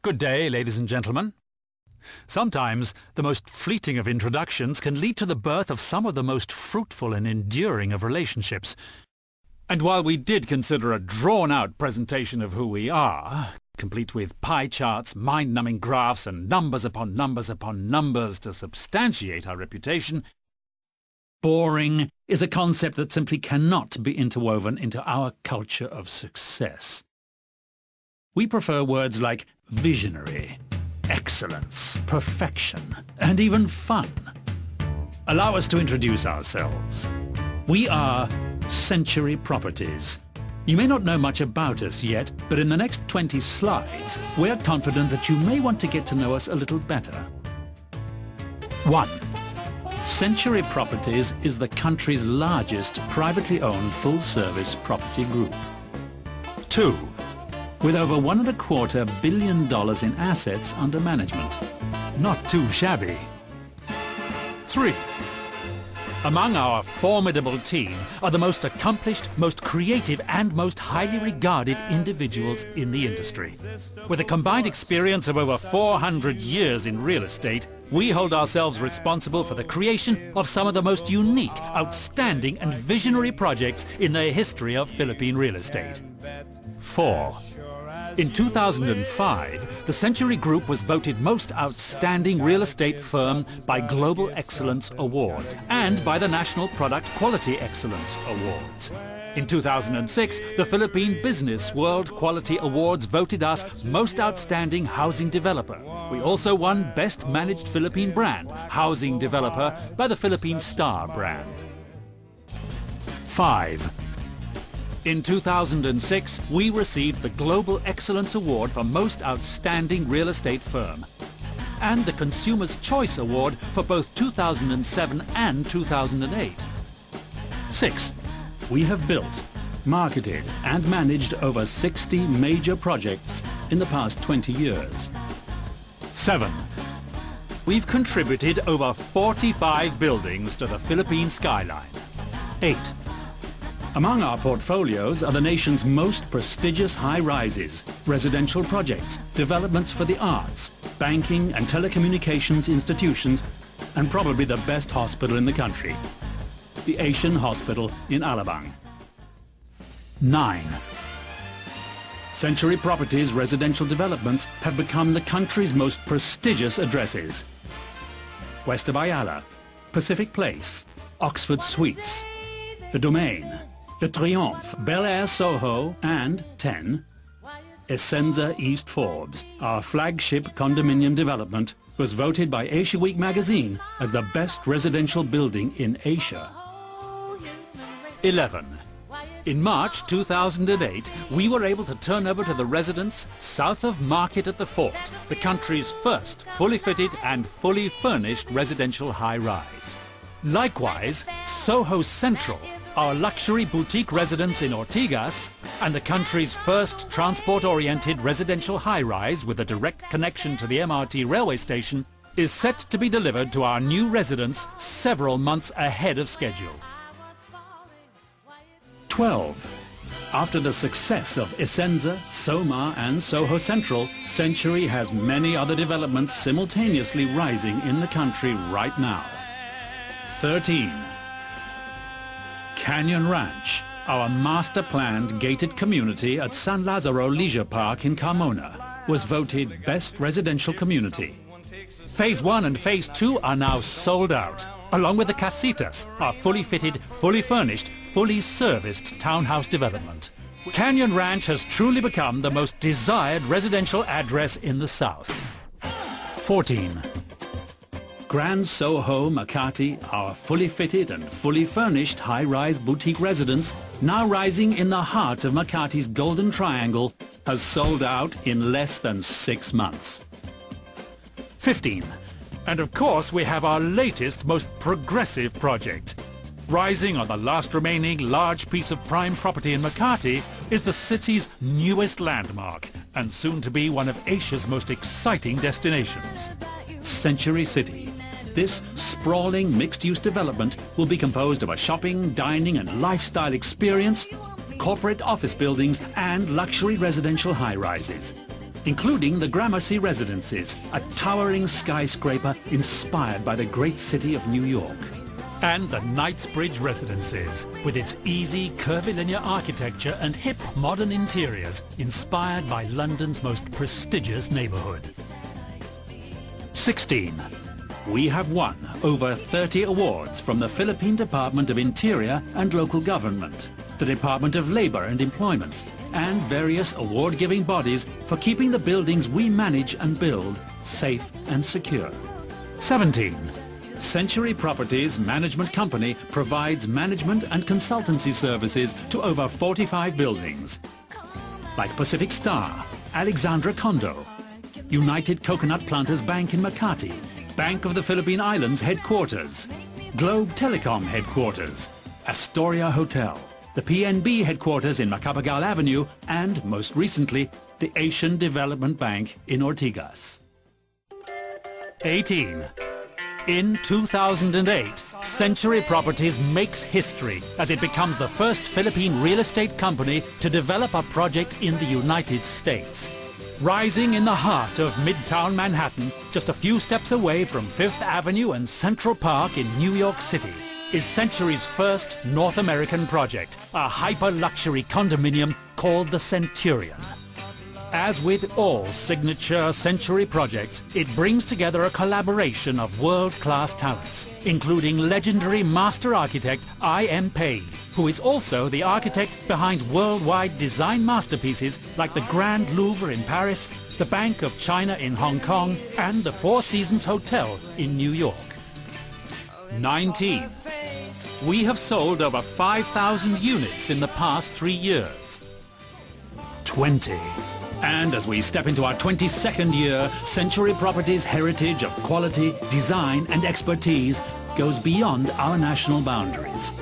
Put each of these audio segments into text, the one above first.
Good day, ladies and gentlemen. Sometimes the most fleeting of introductions can lead to the birth of some of the most fruitful and enduring of relationships. And while we did consider a drawn-out presentation of who we are, complete with pie charts, mind-numbing graphs, and numbers upon numbers upon numbers to substantiate our reputation, boring is a concept that simply cannot be interwoven into our culture of success. We prefer words like visionary, excellence, perfection, and even fun. Allow us to introduce ourselves. We are Century Properties. You may not know much about us yet, but in the next 20 slides, we're confident that you may want to get to know us a little better. 1. Century Properties is the country's largest privately owned full-service property group. 2. With over $1.25 billion in assets under management. Not too shabby. 3. Among our formidable team are the most accomplished, most creative, and most highly regarded individuals in the industry. With a combined experience of over 400 years in real estate, we hold ourselves responsible for the creation of some of the most unique, outstanding, and visionary projects in the history of Philippine real estate. 4. In 2005, the Century Group was voted Most Outstanding Real Estate Firm by Global Excellence Awards and by the National Product Quality Excellence Awards. In 2006, the Philippine Business World Quality Awards voted us Most Outstanding Housing Developer. We also won Best Managed Philippine Brand, Housing Developer, by the Philippine Star brand. 5. In 2006, we received the Global Excellence Award for Most Outstanding Real Estate Firm and the Consumer's Choice Award for both 2007 and 2008. 6. We have built, marketed and managed over 60 major projects in the past 20 years. 7. We've contributed over 45 buildings to the Philippine skyline. 8. Among our portfolios are the nation's most prestigious high-rises, residential projects, developments for the arts, banking and telecommunications institutions, and probably the best hospital in the country, the Asian Hospital in Alabang. 9. Century Properties residential developments have become the country's most prestigious addresses. West of Ayala, Pacific Place, Oxford Suites, The Domain, The Triomphe, Bel Air Soho, and 10. Essenza East Forbes, our flagship condominium development, was voted by Asia Week magazine as the best residential building in Asia. 11. In March 2008, we were able to turn over to the residents south of Market at the Fort, the country's first fully fitted and fully furnished residential high-rise. Likewise, Soho Central, our luxury boutique residence in Ortigas, and the country's first transport-oriented residential high-rise with a direct connection to the MRT railway station, is set to be delivered to our new residents several months ahead of schedule. 12. After the success of Essenza, Soma and Soho Central, Century has many other developments simultaneously rising in the country right now. 13. Canyon Ranch, our master-planned gated community at San Lazaro Leisure Park in Carmona, was voted Best Residential Community. Phase 1 and Phase 2 are now sold out, along with the Casitas, our fully fitted, fully furnished, fully serviced townhouse development. Canyon Ranch has truly become the most desired residential address in the South. 14. Grand Soho Makati, our fully fitted and fully furnished high-rise boutique residence, now rising in the heart of Makati's Golden Triangle, has sold out in less than 6 months. 15. And of course we have our latest, most progressive project. Rising on the last remaining large piece of prime property in Makati is the city's newest landmark and soon to be one of Asia's most exciting destinations, Century City. This sprawling mixed-use development will be composed of a shopping, dining and lifestyle experience, corporate office buildings and luxury residential high-rises. including the Gramercy Residences, a towering skyscraper inspired by the great city of New York. And the Knightsbridge Residences, with its easy, curvilinear architecture and hip, modern interiors, inspired by London's most prestigious neighbourhood. 16. We have won over 30 awards from the Philippine Department of Interior and Local Government, the Department of Labour and Employment, and various award-giving bodies for keeping the buildings we manage and build safe and secure. 17. Century Properties Management Company provides management and consultancy services to over 45 buildings, like Pacific Star, Alexandra Condo, United Coconut Planters Bank in Makati, Bank of the Philippine Islands Headquarters, Globe Telecom Headquarters, Astoria Hotel, the PNB Headquarters in Macapagal Avenue, and most recently, the Asian Development Bank in Ortigas. 18. In 2008, Century Properties makes history as it becomes the first Philippine real estate company to develop a project in the United States. Rising in the heart of Midtown Manhattan, just a few steps away from Fifth Avenue and Central Park in New York City, is Century's first North American project, a hyper-luxury condominium called the Centurion. As with all signature Century projects, it brings together a collaboration of world-class talents, including legendary master architect I.M. Pei, who is also the architect behind worldwide design masterpieces like the Grand Louvre in Paris, the Bank of China in Hong Kong, and the Four Seasons Hotel in New York. 19. We have sold over 5,000 units in the past 3 years. 20. And as we step into our 22nd year, Century Properties' heritage of quality, design and expertise goes beyond our national boundaries.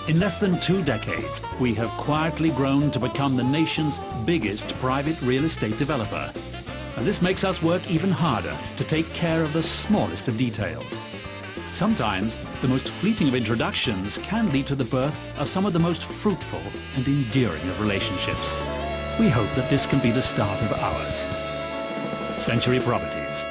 In less than 2 decades, we have quietly grown to become the nation's biggest private real estate developer. And this makes us work even harder to take care of the smallest of details. Sometimes, the most fleeting of introductions can lead to the birth of some of the most fruitful and endearing of relationships. We hope that this can be the start of ours. Century Properties.